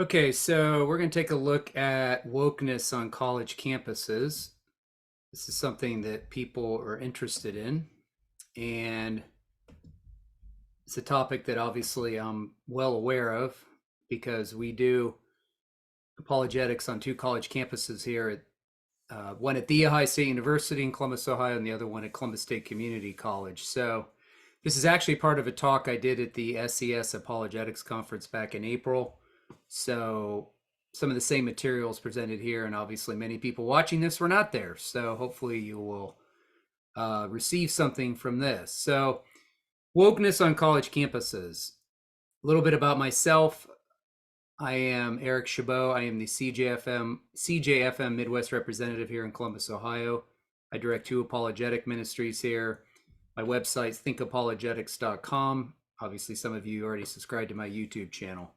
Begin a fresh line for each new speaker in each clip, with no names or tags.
Okay, so we're going to take a look at wokeness on college campuses. This is something that people are interested in, and it's a topic that obviously I'm well aware of because we do apologetics on two college campuses here one at The Ohio State University in Columbus, Ohio, and the other one at Columbus State Community College. So this is actually part of a talk I did at the SES Apologetics Conference back in April. So some of the same materials presented here, and obviously many people watching this were not there. So hopefully you will receive something from this. So wokeness on college campuses. A little bit about myself. I am Eric Chabot. I am the CJFM Midwest representative here in Columbus, Ohio. I direct two apologetic ministries here. My website is thinkapologetics.com. Obviously, some of you already subscribed to my YouTube channel.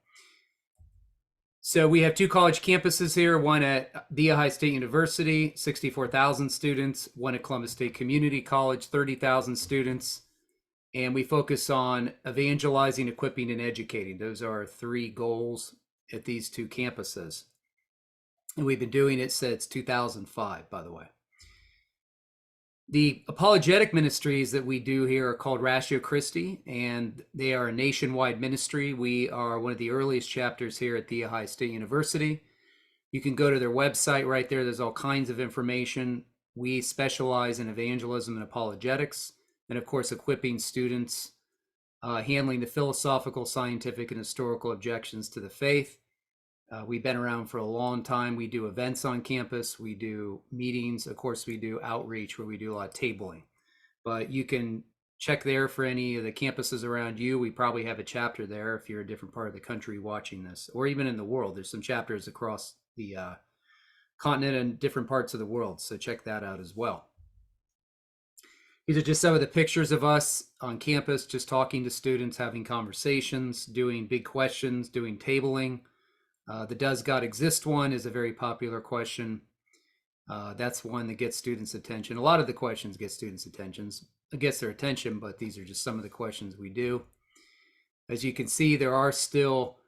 So we have two college campuses here, one at The Ohio State University, 64,000 students, one at Columbus State Community College, 30,000 students. And we focus on evangelizing, equipping, and educating. Those are our three goals at these two campuses. And we've been doing it since 2005, by the way. The apologetic ministries that we do here are called Ratio Christi, and they are a nationwide ministry. We are one of the earliest chapters here at The Ohio State University. You can go to their website right there. There's all kinds of information. We specialize in evangelism and apologetics, and of course, equipping students, handling the philosophical, scientific, and historical objections to the faith. We've been around for a long time. We do events on campus. We do meetings. Of course, we do outreach where we do a lot of tabling. But you can check there for any of the campuses around you. We probably have a chapter there if you're a different part of the country watching this, or even in the world. There's some chapters across the continent and different parts of the world. So check that out as well. These are just some of the pictures of us on campus, just talking to students, having conversations, doing big questions, doing tabling. The does God exist one is a very popular question. That's one that gets students' attention. A lot of the questions get students' their attention, but these are just some of the questions we do. As you can see, there are still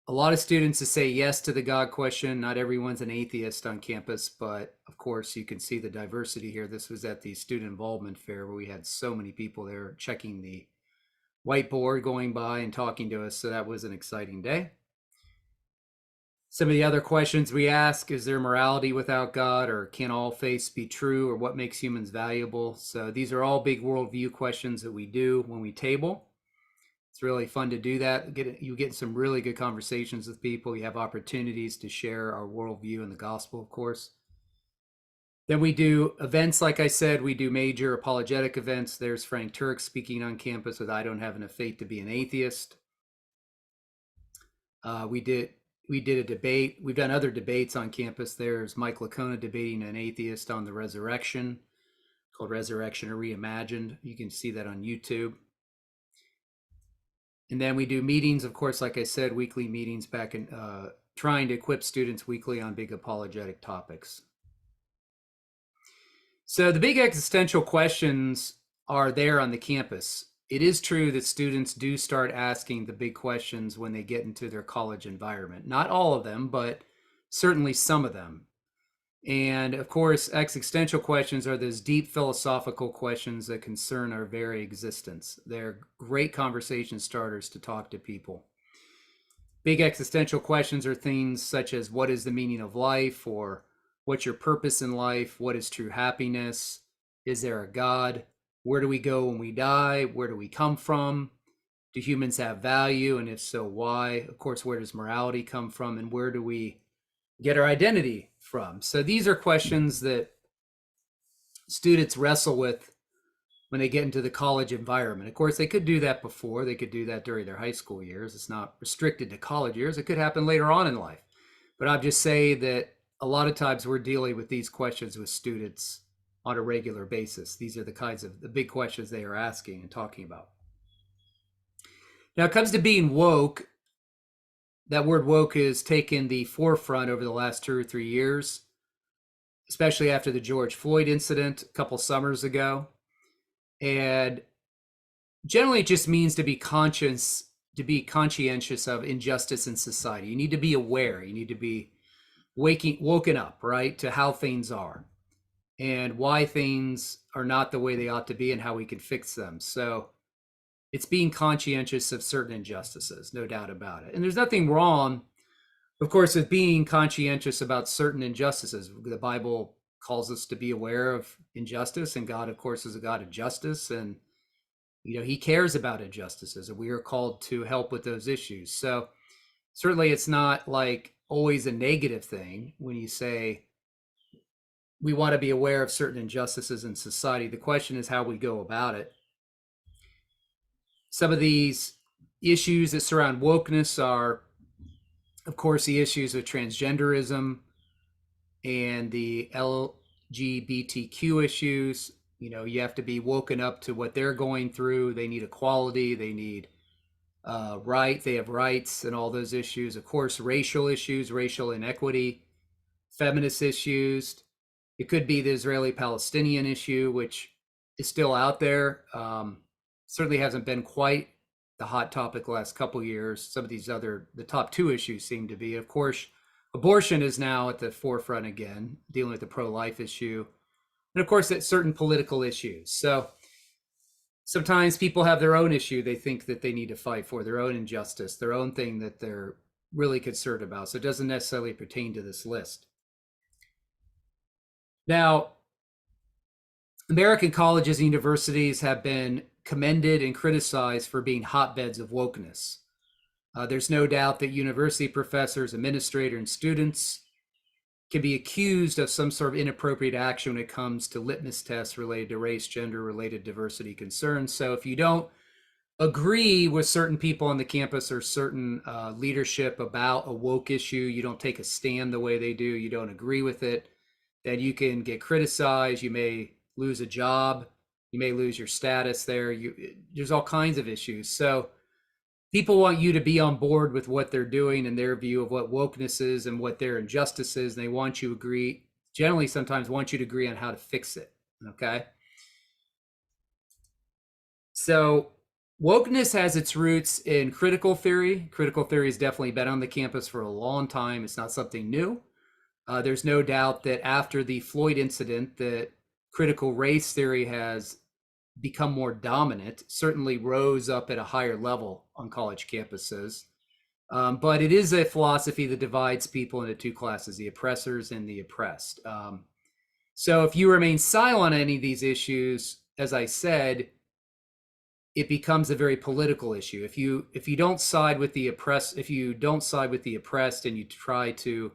a lot of students that say yes to the God question. Not everyone's an atheist on campus, but of course you can see the diversity here. This was at the student involvement fair where we had so many people there checking the whiteboard, going by and talking to us. So that was an exciting day. Some of the other questions we ask, is there morality without God, or can all faiths be true, or what makes humans valuable? So these are all big worldview questions that we do when we table. It's really fun to do that. You get some really good conversations with people. You have opportunities to share our worldview and the gospel, of course. Then we do events, like I said, we do major apologetic events. There's Frank Turk speaking on campus with I Don't Have Enough Faith to Be an Atheist. We did a debate. We've done other debates on campus. There's Mike Lacona debating an atheist on the resurrection, called Resurrection or Reimagined. You can see that on YouTube. And then we do meetings, of course, like I said, weekly meetings back in trying to equip students weekly on big apologetic topics. So the big existential questions are there on the campus. It is true that students do start asking the big questions when they get into their college environment. Not all of them, but certainly some of them. And of course, existential questions are those deep philosophical questions that concern our very existence. They're great conversation starters to talk to people. Big existential questions are things such as what is the meaning of life, or what's your purpose in life? What is true happiness? Is there a God? Where do we go when we die? Where do we come from? Do humans have value? And if so, why? Of course, where does morality come from? And where do we get our identity from? So these are questions that students wrestle with when they get into the college environment. Of course, they could do that before. They could do that during their high school years. It's not restricted to college years. It could happen later on in life. But I'll just say that a lot of times we're dealing with these questions with students on a regular basis. These are the kinds of the big questions they are asking and talking about. Now it comes to being woke. That word woke has taken the forefront over the last 2 or 3 years, especially after the George Floyd incident a couple summers ago. And generally it just means to be conscious to be conscientious of injustice in society. You need to be aware. You need to be woken up, right, to how things are and why things are not the way they ought to be and how we can fix them. So it's being conscientious of certain injustices, no doubt about it. And there's nothing wrong, of course, with being conscientious about certain injustices. The Bible calls us to be aware of injustice, and God, of course, is a God of justice, and he cares about injustices, and we are called to help with those issues. So certainly it's not like always a negative thing when you say we want to be aware of certain injustices in society. The question is how we go about it. Some of these issues that surround wokeness are, of course, the issues of transgenderism and the LGBTQ issues. You have to be woken up to what they're going through. They need equality. They need they have rights and all those issues. Of course, racial issues, racial inequity, feminist issues. It could be the Israeli-Palestinian issue, which is still out there. Certainly hasn't been quite the hot topic the last couple of years. Some of the top two issues seem to be. Of course, abortion is now at the forefront again, dealing with the pro-life issue. And of course, it's certain political issues. So sometimes people have their own issue they think that they need to fight for, their own injustice, their own thing that they're really concerned about. So it doesn't necessarily pertain to this list. Now, American colleges and universities have been commended and criticized for being hotbeds of wokeness. There's no doubt that university professors, administrators, and students can be accused of some sort of inappropriate action when it comes to litmus tests related to race, gender-related diversity concerns. So if you don't agree with certain people on the campus or certain leadership about a woke issue, you don't take a stand the way they do, you don't agree with it, then you can get criticized. You may lose a job. You may lose your status there. There's all kinds of issues. So people want you to be on board with what they're doing and their view of what wokeness is and what their injustice is. And they want you to agree, generally sometimes want you to agree on how to fix it, okay? So wokeness has its roots in critical theory. Critical theory has definitely been on the campus for a long time. It's not something new. There's no doubt that after the Floyd incident, that critical race theory has become more dominant, certainly rose up at a higher level on college campuses. But it is a philosophy that divides people into two classes, the oppressors and the oppressed. So if you remain silent on any of these issues, as I said, it becomes a very political issue. If you don't side with the oppressed, and you try to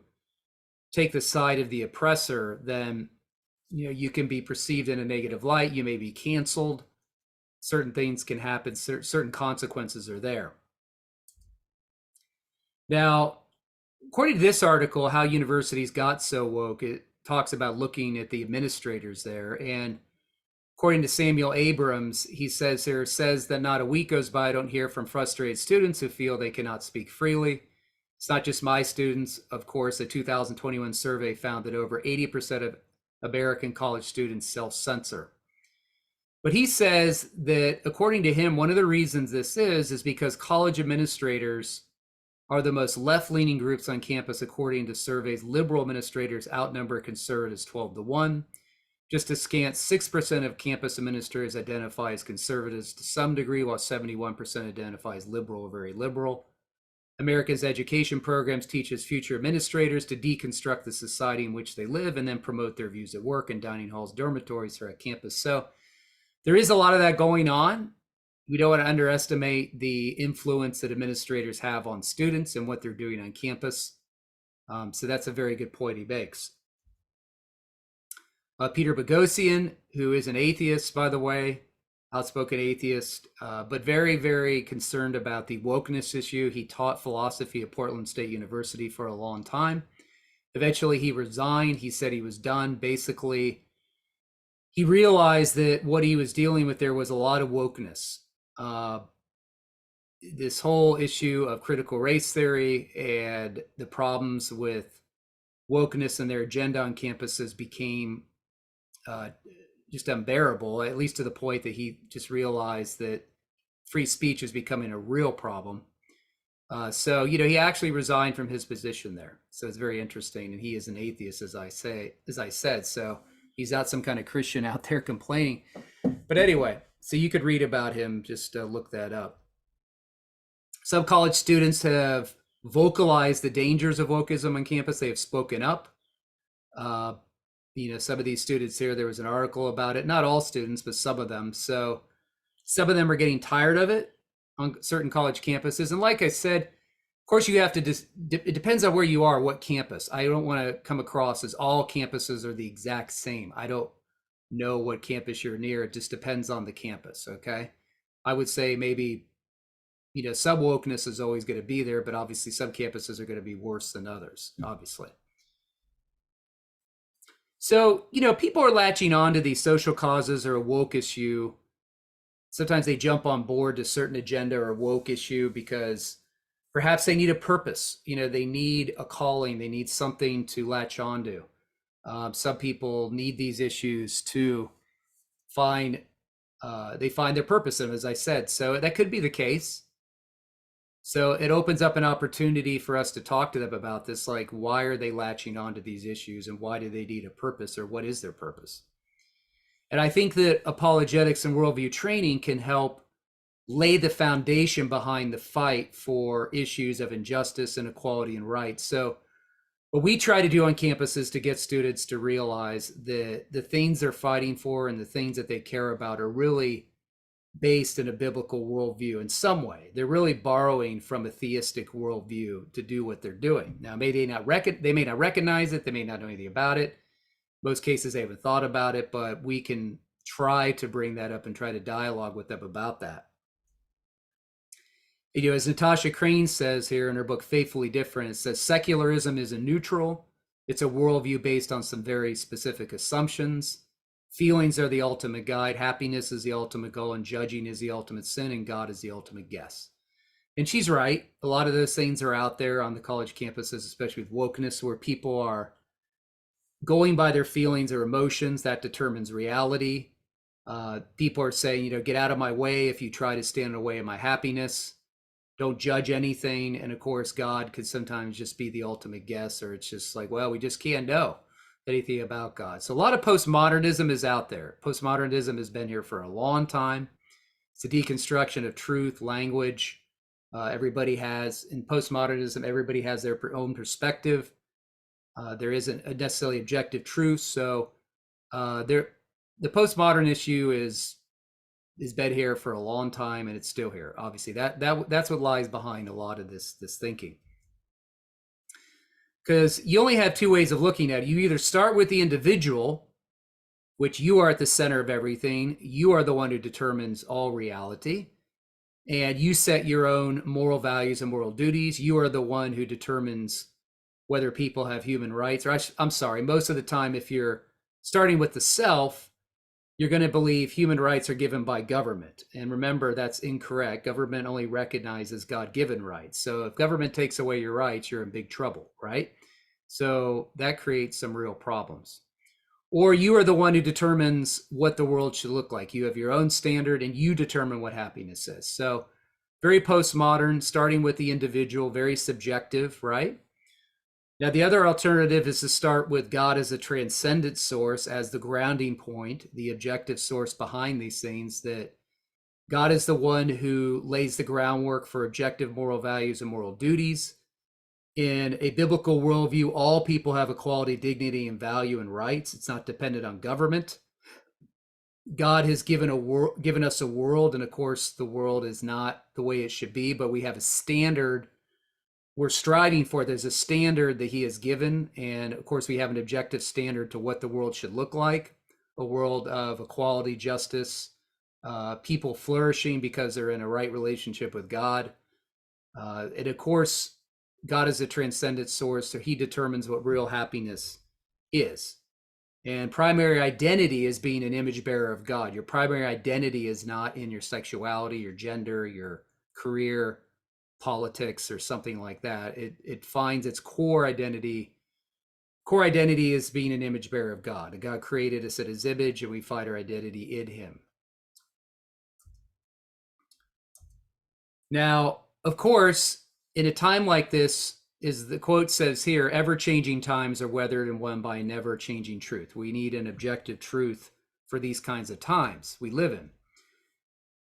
take the side of the oppressor, then you can be perceived in a negative light. You may be canceled. Certain things can happen. Certain consequences are there. Now, according to this article, How Universities Got So Woke, it talks about looking at the administrators there. And according to Samuel Abrams, he says that not a week goes by I don't hear from frustrated students who feel they cannot speak freely. It's not just my students. Of course, a 2021 survey found that over 80% of American college students self-censor. But he says that, according to him, one of the reasons this is because college administrators are the most left-leaning groups on campus. According to surveys, liberal administrators outnumber conservatives 12-1. Just a scant 6% of campus administrators identify as conservatives to some degree, while 71% identify as liberal or very liberal. America's education programs teaches future administrators to deconstruct the society in which they live and then promote their views at work in dining halls, dormitories, or at campus. So there is a lot of that going on. We don't want to underestimate the influence that administrators have on students and what they're doing on campus. So that's a very good point he makes. Peter Boghossian, who is an atheist, by the way, outspoken atheist, but very, very concerned about the wokeness issue. He taught philosophy at Portland State University for a long time. Eventually, he resigned. He said he was done. Basically, he realized that what he was dealing with there was a lot of wokeness. This whole issue of critical race theory and the problems with wokeness and their agenda on campuses became just unbearable, at least to the point that he just realized that free speech was becoming a real problem. So, he actually resigned from his position there. So it's very interesting. And he is an atheist, as I said. So he's not some kind of Christian out there complaining. But anyway, so you could read about him, just look that up. Some college students have vocalized the dangers of wokeism on campus. They have spoken up. Some of these students here, there was an article about it. Not all students, but some of them. So some of them are getting tired of it on certain college campuses. And like I said, of course, you have to it depends on where you are, what campus. I don't want to come across as all campuses are the exact same. I don't know what campus you're near. It just depends on the campus. Okay. I would say maybe, some wokeness is always going to be there, but obviously some campuses are going to be worse than others, obviously. So, people are latching on to these social causes or a woke issue. Sometimes they jump on board to a certain agenda or woke issue because perhaps they need a purpose. They need a calling. They need something to latch onto. Some people need these issues to find their purpose in them, as I said. So that could be the case. So it opens up an opportunity for us to talk to them about this, like why are they latching onto these issues and why do they need a purpose, or what is their purpose? And I think that apologetics and worldview training can help lay the foundation behind the fight for issues of injustice, inequality, and rights. So what we try to do on campus is to get students to realize that the things they're fighting for and the things that they care about are really based in a biblical worldview in some way. They're really borrowing from a theistic worldview to do what they're doing. Now, they may not recognize it. They may not know anything about it. Most cases they haven't thought about it, but we can try to bring that up and try to dialogue with them about that. As Natasha Crane says here in her book, Faithfully Different, it says secularism is a neutral. It's a worldview based on some very specific assumptions. Feelings are the ultimate guide. Happiness is the ultimate goal, and judging is the ultimate sin, and God is the ultimate guess. And she's right. A lot of those things are out there on the college campuses, especially with wokeness, where people are going by their feelings or emotions. That determines reality. People are saying, get out of my way if you try to stand in the way of my happiness. Don't judge anything. And of course, God could sometimes just be the ultimate guess, or it's just like, well, we just can't know anything about God. So a lot of postmodernism is out there. Postmodernism has been here for a long time. It's a deconstruction of truth, language. Everybody has, in postmodernism, everybody has their own perspective. There isn't a necessarily objective truth. So the postmodern issue is been here for a long time, and it's still here. Obviously, that's what lies behind a lot of this thinking. Because you only have two ways of looking at it. You either start with the individual, which you are at the center of everything. You are the one who determines all reality. And you set your own moral values and moral duties. You are the one who determines whether people have human rights. Or I'm sorry, most of the time, if you're starting with the self, you're going to believe human rights are given by government. And remember, that's incorrect. Government only recognizes God-given rights. So if government takes away your rights, you're in big trouble, right? So that creates some real problems. Or you are the one who determines what the world should look like. You have your own standard and you determine what happiness is. So very postmodern, starting with the individual, very subjective, right? Now, the other alternative is to start with God as a transcendent source, as the grounding point, the objective source behind these things, that God is the one who lays the groundwork for objective moral values and moral duties. In a biblical worldview, all people have equality, dignity, and value and rights. It's not dependent on government. God has given us a world, and of course, the world is not the way it should be, but we have a standard we're striving for. There's a standard that he has given, and of course, we have an objective standard to what the world should look like, a world of equality, justice, people flourishing because they're in a right relationship with God. And of course, God is a transcendent source, so he determines what real happiness is. And primary identity is being an image bearer of God. Your primary identity is not in your sexuality, your gender, your career, politics, or something like that. It finds its core identity. Core identity is being an image bearer of God. And God created us in his image, and we find our identity in him. Now, of course, in a time like this, is the quote says here, ever-changing times are weathered and won by never-changing truth. We need an objective truth for these kinds of times we live in.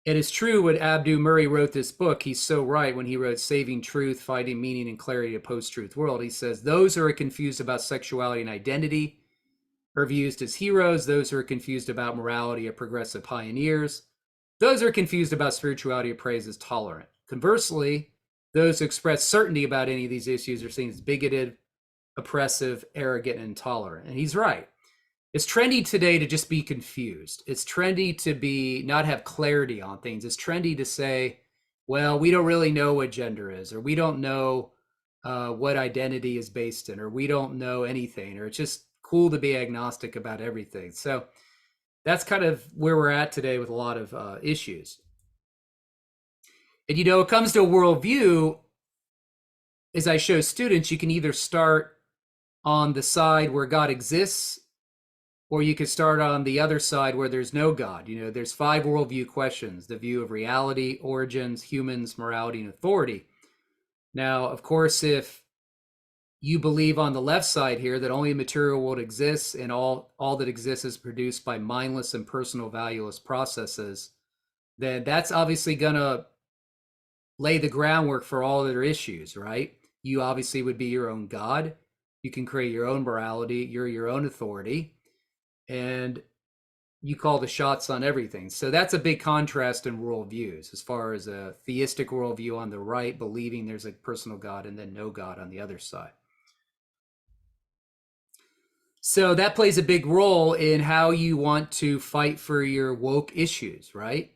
It is true when Abdu Murray wrote this book, he's so right when he wrote Saving Truth, Finding Meaning and Clarity in a Post-Truth World. He says, those who are confused about sexuality and identity are viewed as heroes. Those who are confused about morality are progressive pioneers. Those who are confused about spirituality are praised as tolerant. Conversely, those who express certainty about any of these issues are seen as bigoted, oppressive, arrogant, and intolerant. And he's right. It's trendy today to just be confused. It's trendy to be not have clarity on things. It's trendy to say, well, we don't really know what gender is, or we don't know what identity is based in, or we don't know anything, or it's just cool to be agnostic about everything. So that's kind of where we're at today with a lot of issues. And, it comes to a worldview, as I show students, you can either start on the side where God exists, or you could start on the other side where there's no God. There's 5 worldview questions: the view of reality, origins, humans, morality, and authority. Now, of course, if you believe on the left side here that only a material world exists and all that exists is produced by mindless and personal valueless processes, then that's obviously going to lay the groundwork for all other issues, right? You obviously would be your own God. You can create your own morality. You're your own authority. And you call the shots on everything. So that's a big contrast in worldviews, as far as a theistic worldview on the right, believing there's a personal God, and then no God on the other side. So that plays a big role in how you want to fight for your woke issues, right?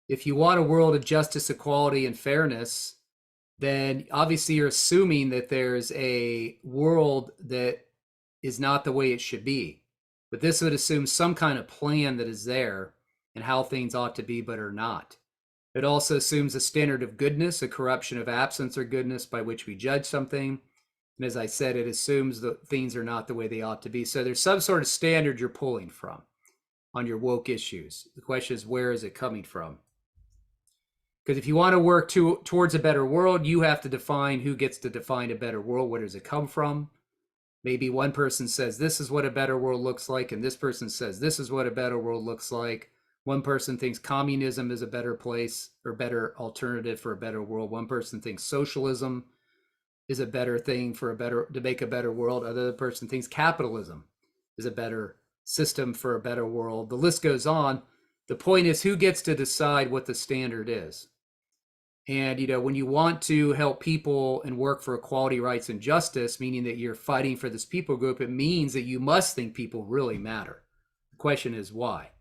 If you want a world of justice, equality, and fairness, then obviously you're assuming that there's a world that is not the way it should be. But this would assume some kind of plan that is there and how things ought to be but are not. It also assumes a standard of goodness, a corruption of absence or goodness by which we judge something. And as I said, it assumes that things are not the way they ought to be. So there's some sort of standard you're pulling from on your woke issues. The question is, where is it coming from? Because if you want to work towards a better world, you have to define who gets to define a better world. Where does it come from? Maybe one person says this is what a better world looks like, and this person says this is what a better world looks like. One person thinks communism is a better place or better alternative for a better world. One person thinks socialism is a better thing to make a better world. Another person thinks capitalism is a better system for a better world. The list goes on. The point is, who gets to decide what the standard is? And, when you want to help people and work for equality, rights, and justice, meaning that you're fighting for this people group, it means that you must think people really matter. The question is why?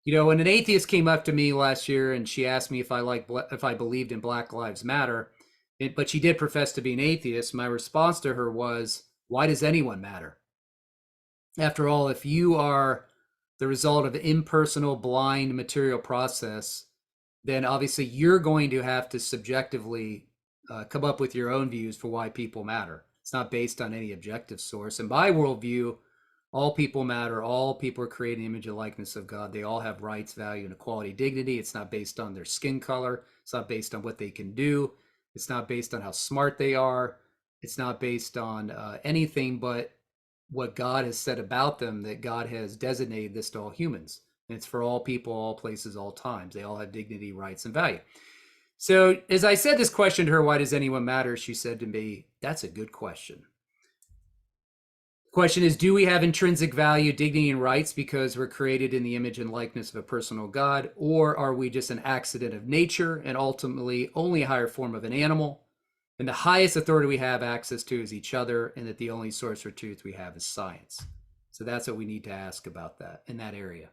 When an atheist came up to me last year and she asked me if I believed in Black Lives Matter, but she did profess to be an atheist, my response to her was, why does anyone matter? After all, if you are the result of an impersonal, blind, material process, then obviously you're going to have to subjectively come up with your own views for why people matter. It's not based on any objective source. And my worldview, all people matter. All people are created in the image and likeness of God. They all have rights, value, and equality, dignity. It's not based on their skin color. It's not based on what they can do. It's not based on how smart they are. It's not based on anything but what God has said about them, that God has designated this to all humans. And it's for all people, all places, all times. They all have dignity, rights, and value. So as I said this question to her, why does anyone matter? She said to me, that's a good question. The question is, do we have intrinsic value, dignity, and rights because we're created in the image and likeness of a personal God? Or are we just an accident of nature and ultimately only a higher form of an animal? And the highest authority we have access to is each other, and that the only source for truth we have is science. So that's what we need to ask about that in that area.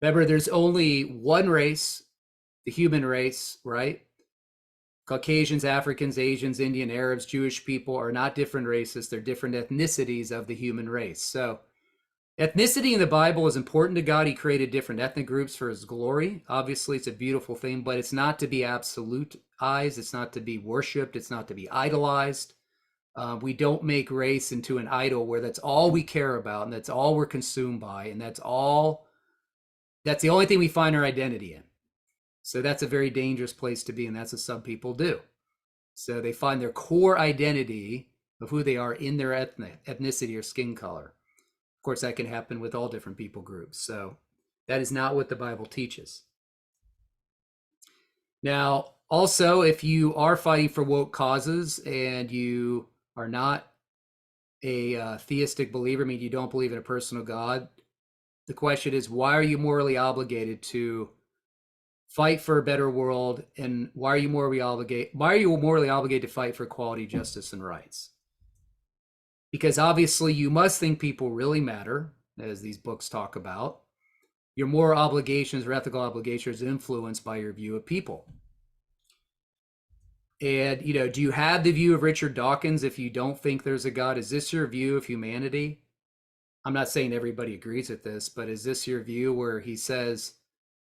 Remember, there's only one race, the human race, right? Caucasians, Africans, Asians, Indian, Arabs, Jewish people are not different races. They're different ethnicities of the human race. So ethnicity in the Bible is important to God. He created different ethnic groups for his glory. Obviously, it's a beautiful thing, but it's not to be absolutized. It's not to be worshipped. It's not to be idolized. We don't make race into an idol where that's all we care about and that's all we're consumed by and that's the only thing we find our identity in. So that's a very dangerous place to be, and that's what some people do. So they find their core identity of who they are in their ethnicity or skin color. Of course, that can happen with all different people groups. So that is not what the Bible teaches. Now, also, if you are fighting for woke causes and you are not a theistic believer, I mean, you don't believe in a personal God, the question is, why are you morally obligated to fight for a better world, and why are you morally obligated to fight for equality, justice, and rights? Because obviously you must think people really matter, as these books talk about. Your moral obligations or ethical obligations are influenced by your view of people. And, do you have the view of Richard Dawkins if you don't think there's a God? Is this your view of humanity? I'm not saying everybody agrees with this, but is this your view where he says,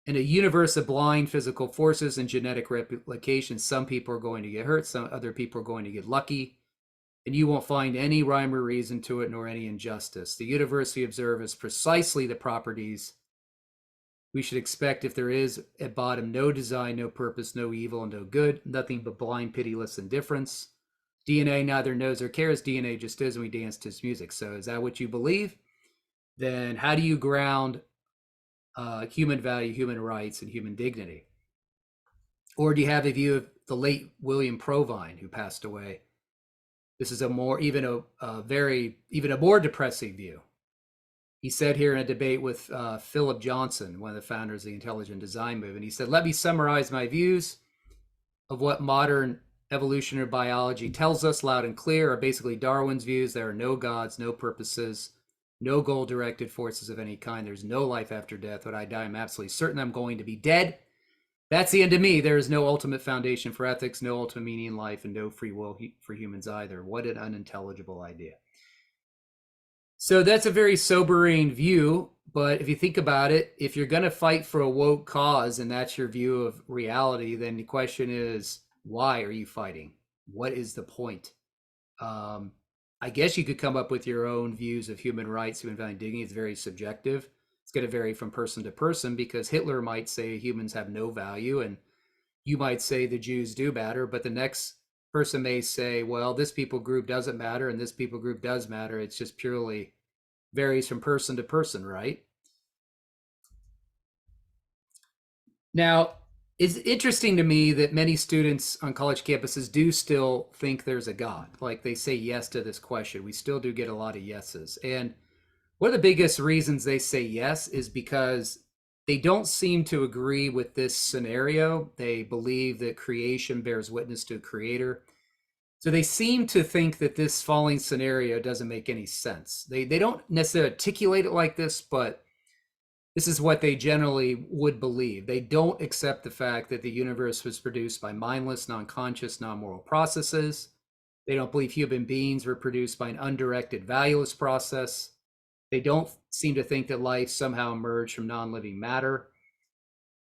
in a universe of blind physical forces and genetic replication, some people are going to get hurt, some other people are going to get lucky, and you won't find any rhyme or reason to it nor any injustice. The universe we observe is precisely the properties we should expect if there is at bottom no design, no purpose, no evil, and no good, nothing but blind, pitiless indifference. DNA neither knows or cares. DNA just is, and we dance to its music. So is that what you believe? Then how do you ground human value, human rights, and human dignity? Or do you have a view of the late William Provine, who passed away? This is a more depressing view. He said here in a debate with Philip Johnson, one of the founders of the intelligent design movement, he said, "Let me summarize my views of what modern evolutionary biology tells us loud and clear are basically Darwin's views. There are no gods, no purposes, no goal-directed forces of any kind. There's no life after death. When I die, I'm absolutely certain I'm going to be dead. That's the end of me. There is no ultimate foundation for ethics, no ultimate meaning in life, and no free will for humans either." What an unintelligible idea. So that's a very sobering view, but if you think about it, if you're going to fight for a woke cause and that's your view of reality, then the question is, why are you fighting? What is the point? I guess you could come up with your own views of human rights, human value, and dignity. It's very subjective. It's going to vary from person to person, because Hitler might say humans have no value, and you might say the Jews do matter, but the next person may say, well, this people group doesn't matter and this people group does matter. It's just purely varies from person to person, right? Now, it's interesting to me that many students on college campuses do still think there's a God. Like, they say yes to this question. We still do get a lot of yeses. And one of the biggest reasons they say yes is because they don't seem to agree with this scenario. They believe that creation bears witness to a creator. So they seem to think that this falling scenario doesn't make any sense. They don't necessarily articulate it like this, but this is what they generally would believe. They don't accept the fact that the universe was produced by mindless, non-conscious, non-moral processes. They don't believe human beings were produced by an undirected, valueless process. They don't seem to think that life somehow emerged from non-living matter.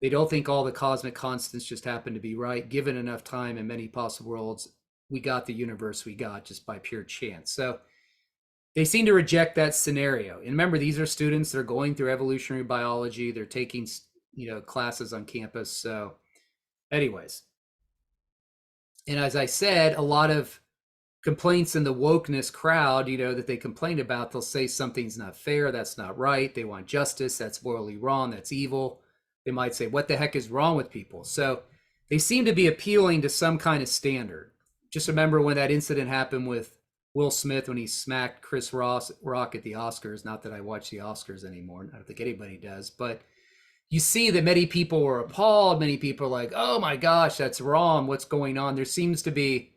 They don't think all the cosmic constants just happen to be right. Given enough time and many possible worlds, we got the universe we got just by pure chance. So they seem to reject that scenario. And remember, these are students that are going through evolutionary biology. They're taking, classes on campus. So anyways, and as I said, a lot of complaints in the wokeness crowd, that they complain about, they'll say something's not fair, that's not right, they want justice, that's morally wrong, that's evil. They might say, what the heck is wrong with people? So they seem to be appealing to some kind of standard. Just remember when that incident happened with Will Smith, when he smacked Chris Rock at the Oscars. Not that I watch the Oscars anymore. I don't think anybody does. But you see that many people were appalled. Many people are like, oh my gosh, that's wrong. What's going on? There seems to be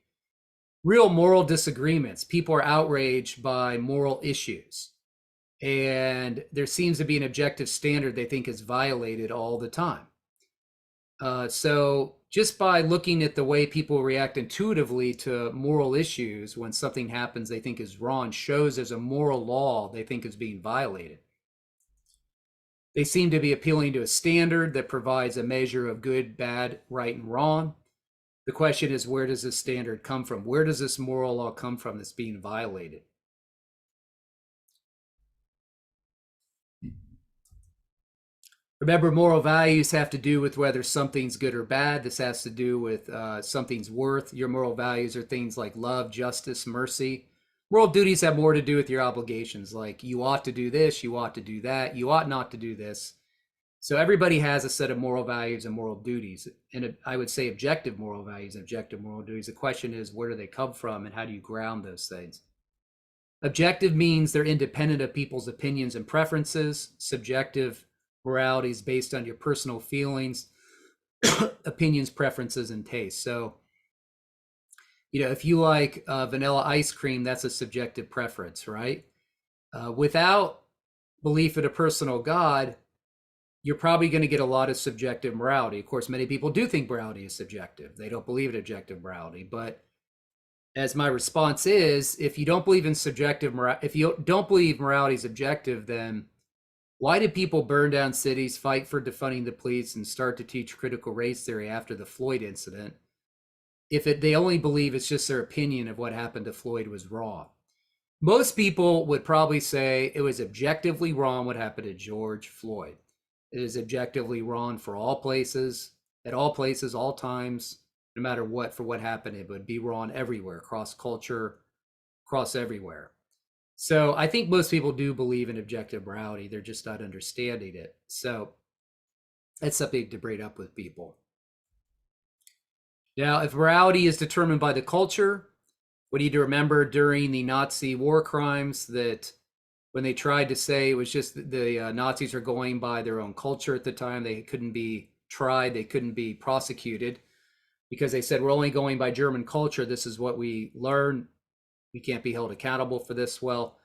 real moral disagreements. People are outraged by moral issues. And there seems to be an objective standard they think is violated all the time. So just by looking at the way people react intuitively to moral issues when something happens they think is wrong shows there's a moral law they think is being violated. They seem to be appealing to a standard that provides a measure of good, bad, right, and wrong. The question is, where does this standard come from? Where does this moral law come from that's being violated? Remember, moral values have to do with whether something's good or bad. This has to do with something's worth. Your moral values are things like love, justice, mercy. Moral duties have more to do with your obligations, like you ought to do this, you ought to do that, you ought not to do this. So everybody has a set of moral values and moral duties. And I would say objective moral values and objective moral duties. The question is, where do they come from and how do you ground those things? Objective means they're independent of people's opinions and preferences. Subjective morality is based on your personal feelings, opinions, preferences, and tastes. So, if you like vanilla ice cream, that's a subjective preference, right? Without belief in a personal God, you're probably going to get a lot of subjective morality. Of course, many people do think morality is subjective. They don't believe in objective morality. But as my response is, if you don't believe in subjective morality, if you don't believe morality is objective, then why did people burn down cities, fight for defunding the police, and start to teach critical race theory after the Floyd incident if they only believe it's just their opinion of what happened to Floyd was wrong? Most people would probably say it was objectively wrong what happened to George Floyd. It is objectively wrong for all places, at all places, all times, no matter what, for what happened. It would be wrong everywhere, across culture, across everywhere. So I think most people do believe in objective morality. They're just not understanding it. So that's something to bring up with people. Now, if morality is determined by the culture, we need to remember during the Nazi war crimes that when they tried to say it was just the Nazis are going by their own culture at the time, they couldn't be tried, they couldn't be prosecuted because they said, we're only going by German culture. This is what we learn. We can't be held accountable for this. Well,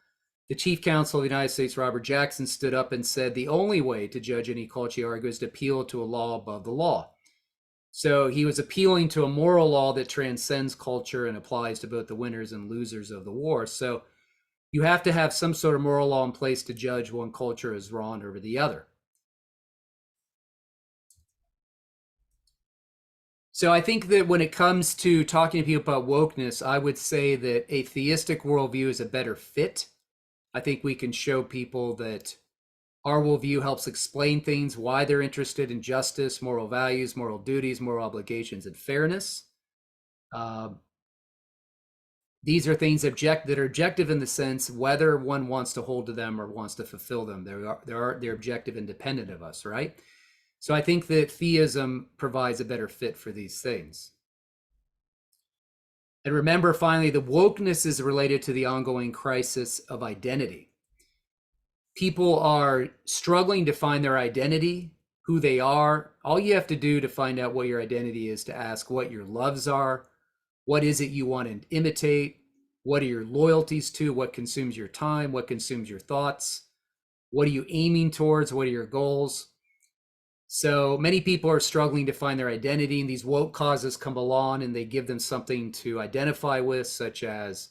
the Chief Counsel of the United States, Robert Jackson, stood up and said the only way to judge any culture, he argued, is to appeal to a law above the law. So he was appealing to a moral law that transcends culture and applies to both the winners and losers of the war. So you have to have some sort of moral law in place to judge one culture as wrong over the other. So I think that when it comes to talking to people about wokeness, I would say that a theistic worldview is a better fit. I think we can show people that our worldview helps explain things, why they're interested in justice, moral values, moral duties, moral obligations, and fairness. These are things that are objective in the sense whether one wants to hold to them or wants to fulfill them. They're objective independent of us, right? So I think that theism provides a better fit for these things. And remember, finally, the wokeness is related to the ongoing crisis of identity. People are struggling to find their identity, who they are. All you have to do to find out what your identity is to ask what your loves are, what is it you want to imitate, what are your loyalties to, what consumes your time, what consumes your thoughts, what are you aiming towards, what are your goals. So many people are struggling to find their identity, and these woke causes come along and they give them something to identify with, such as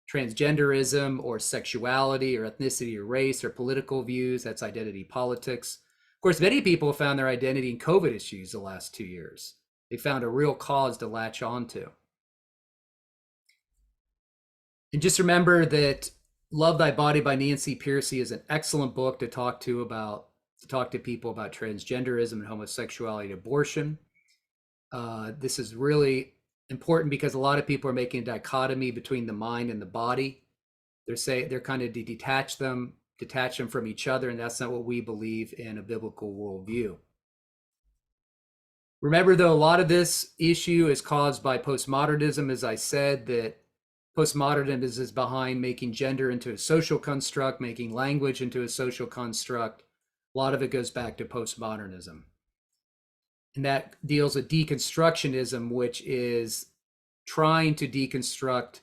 transgenderism or sexuality or ethnicity or race or political views. That's identity politics. Of course, many people have found their identity in COVID issues the last 2 years. They found a real cause to latch onto. And just remember that Love Thy Body by Nancy Pearcey is an excellent book to talk to people about transgenderism and homosexuality and abortion. This is really important because a lot of people are making a dichotomy between the mind and the body. They're kind of to detach them from each other, and that's not what we believe in a biblical worldview. Remember, though, a lot of this issue is caused by postmodernism. As I said, that postmodernism is behind making gender into a social construct, making language into a social construct. A lot of it goes back to postmodernism. And that deals with deconstructionism, which is trying to deconstruct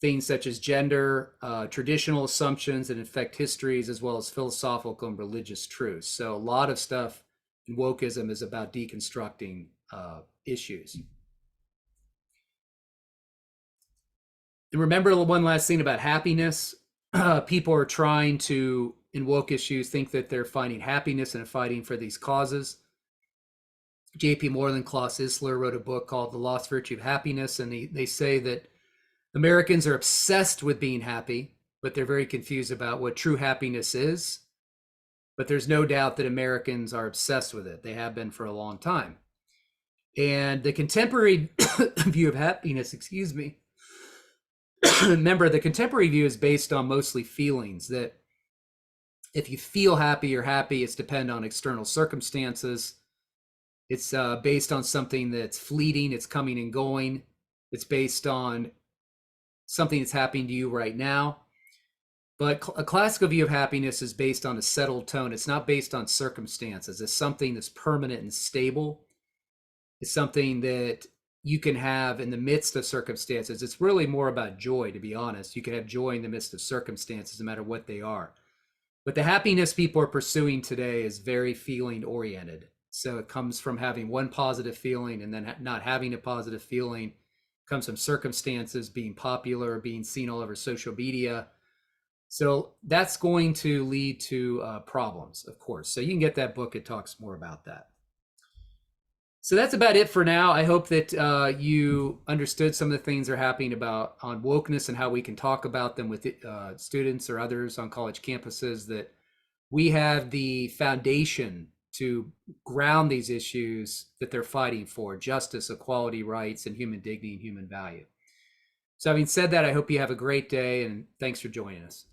things such as gender, traditional assumptions that affect histories, as well as philosophical and religious truths. So a lot of stuff in wokeism is about deconstructing issues. And remember one last thing about happiness. People are trying to, in woke issues, think that they're finding happiness and fighting for these causes. J.P. Moreland, Klaus Isler wrote a book called The Lost Virtue of Happiness, and they say that Americans are obsessed with being happy, but they're very confused about what true happiness is. but there's no doubt that Americans are obsessed with it. They have been for a long time. And the contemporary view of happiness, excuse me, remember, the contemporary view is based on mostly feelings, that if you feel happy, you're happy. It's dependent on external circumstances. It's based on something that's fleeting. It's coming and going. It's based on something that's happening to you right now. But a classical view of happiness is based on a settled tone. It's not based on circumstances. It's something that's permanent and stable. It's something that you can have in the midst of circumstances. It's really more about joy, to be honest. You can have joy in the midst of circumstances, no matter what they are. But the happiness people are pursuing today is very feeling oriented. So it comes from having one positive feeling and then not having a positive feeling. It comes from circumstances, being popular, being seen all over social media. So that's going to lead to problems, of course. So you can get that book. It talks more about that. So that's about it for now. I hope that you understood some of the things that are happening about on wokeness and how we can talk about them with students or others on college campuses, that we have the foundation to ground these issues that they're fighting for: justice, equality, rights, and human dignity and human value. So having said that, I hope you have a great day, and thanks for joining us.